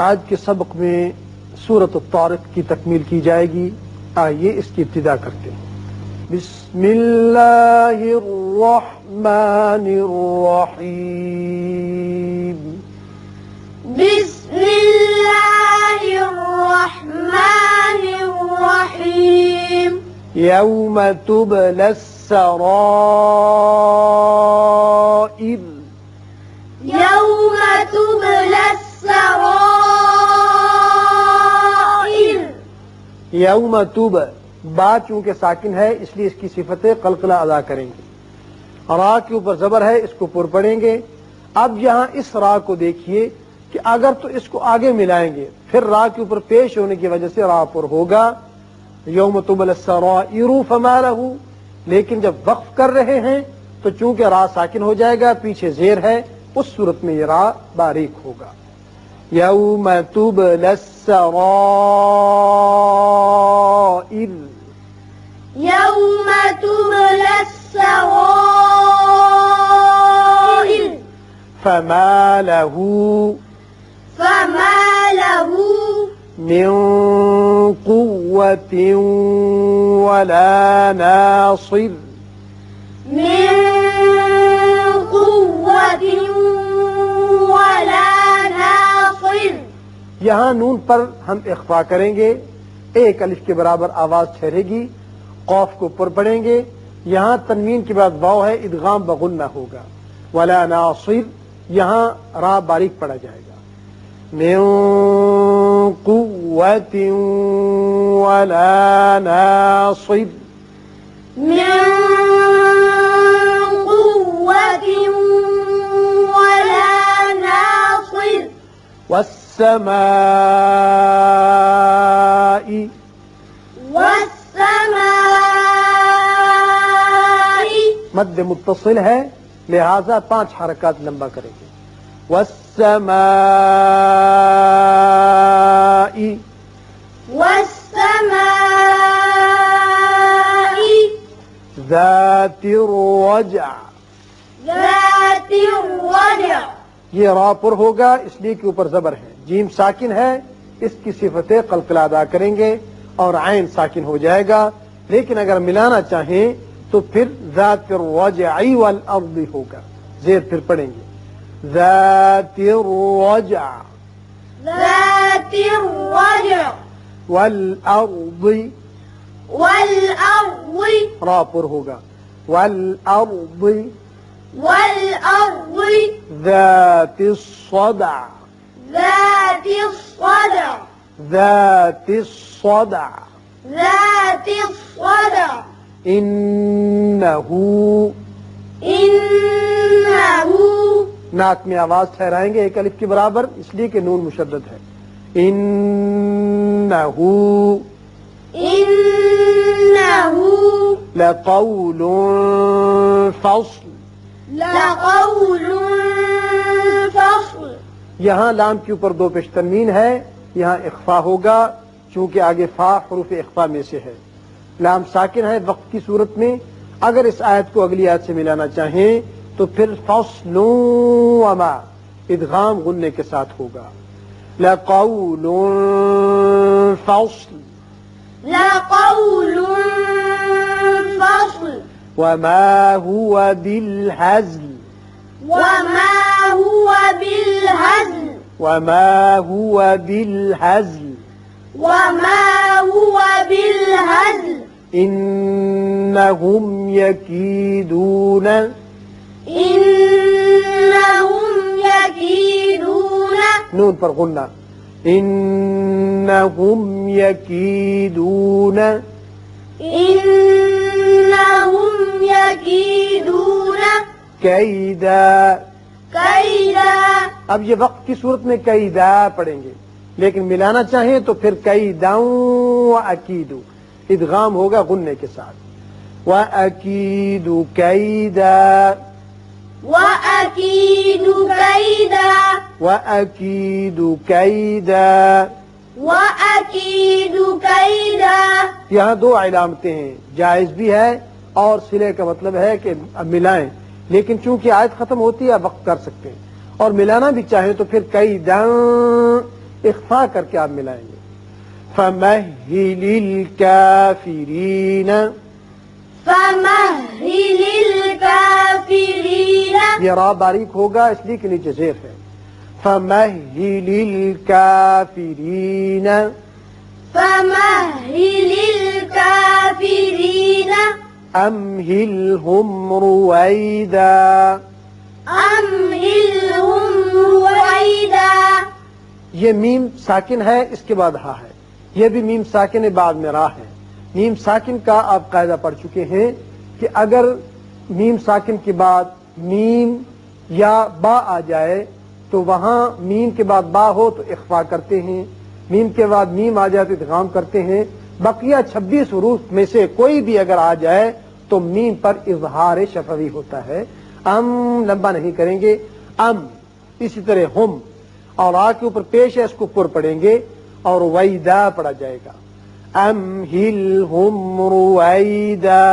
آج کے سبق میں سورۃ الطارق کی تکمیل کی جائے گی. آئیے اس کی ابتدا کرتے ہیں. بسم اللہ الرحمن الرحیم. بسم اللہ الرحمن الرحیم. یوم تبلی السرائر. یوم تبلی السرائر. یوم تب با چونکہ ساکن ہے اس لیے اس کی صفت قلقلہ ادا کریں گے. را کے اوپر زبر ہے اس کو پر پڑھیں گے. اب یہاں اس را کو دیکھیے کہ اگر تو اس کو آگے ملائیں گے پھر را کے اوپر پیش ہونے کی وجہ سے را پر ہوگا یوم تبلی السرائر فما لہ. لیکن جب وقف کر رہے ہیں تو چونکہ را ساکن ہو جائے گا پیچھے زیر ہے اس صورت میں یہ را باریک ہوگا. یوم تبلی السرائر. یوم تبلی السرائر. فما لہ فما لہ من قوة ولا ناصر. من قوة ولا ناصر. یہاں نون پر ہم اخفا کریں گے. ایک الف کے برابر آواز ٹھہرے گی. قوف کو پر پڑھیں گے. یہاں تنوین کے بعد واو ہے ادغام بغنہ ہوگا. ولا ناصر یہاں را باریک پڑا جائے گا. من قوة ولا ناصر. من قوة ولا ناصر. والسماء. والسماء. مد متصل ہے لہذا 5 حرکات لمبا کریں گے. والسماء. والسماء ذات الرجع. ذات الرجع. یہ را پر ہوگا اس لیے کہ اوپر زبر ہے. جیم ساکن ہے اس کی صفت قلقلہ ادا کریں گے اور عین ساکن ہو جائے گا. لیکن اگر ملانا چاہیں تو پھر ذات الرجع والارض ہوگا. زیر پھر پڑھیں گے. ذات الرجع. ذات الرجع. والارض. والأرض. را پر ہوگا. والارض. والأرض. ذات الصدع. ذات الصدع. ذات الصدع. ذات الصدع. انه. إنه. ناک میں آواز ٹھہرائیں گے ایک الف کے برابر اس لیے کہ نون مشدد ہے. انه إنه لقول فصل. لقول فصل. یہاں لام کے اوپر 2 پیش تنوین ہے. یہاں اخفا ہوگا چونکہ آگے فا حروف اخفا میں سے ہے. لام ساکن ہے وقت کی صورت میں. اگر اس آیت کو اگلی آیت سے ملانا چاہیں تو پھر فصل وما ادغام غننے کے ساتھ ہوگا. لقول فصل. لقول فصل. وما هو بالهزل. وما هو بالهزل. وما هو بالهزل. وما هو بالهزل. إنهم يكيدون. إنهم يكيدون. نون پر غنہ. إنهم يكيدون. إنهم يكيدون. كيدا. كيدا. اب یہ وقت کی صورت میں کیدا پڑھیں گے لیکن ملانا چاہیں تو پھر کیدا واکید ادغام ہوگا غننے کے ساتھ. واکید کیدا. وأكيد كيدا. واکید کیدا. وأكيد كيدا. یہاں 2 علامتیں ہیں. جائز بھی ہے اور صلے کا مطلب ہے کہ ملائیں لیکن چونکہ آیت ختم ہوتی ہے وقت کر سکتے ہیں. اور ملانا بھی چاہیں تو پھر کیدا اخفا کر کے آپ ملائیں گے. فَمَهِّلِ الْكَافِرِينَ فَمَهِّلِ الْكَافِرِينَ یہ را باریک ہوگا اس لیے کہ نیچے زیر ہے. فَمَهِّلِ الْكَافِرِينَ فَمَهِّلِ الْكَافِرِينَ أَمْهِلْهُمْ رُوَيْدًا أَمْهِلْهُمْ رُوَيْدًا. یہ میم ساکن ہے اس کے بعد ہا ہے. یہ بھی میم ساکن ہے بعد میں را ہے. میم ساکن کا آپ قاعدہ پڑھ چکے ہیں کہ اگر میم ساکن کے بعد میم یا با آ جائے تو وہاں میم کے بعد با ہو تو اخفا کرتے ہیں, میم کے بعد میم آ جائے تو ادغام کرتے ہیں. بقیہ 26 حروف میں سے کوئی بھی اگر آ جائے تو میم پر اظہار شفوی ہوتا ہے. لمبا نہیں کریں گے. اسی طرح ہم اور آ کے اوپر پیش ہے اس کو پر پڑھیں گے اور ویدا پڑھا جائے گا. امہلہم رویدا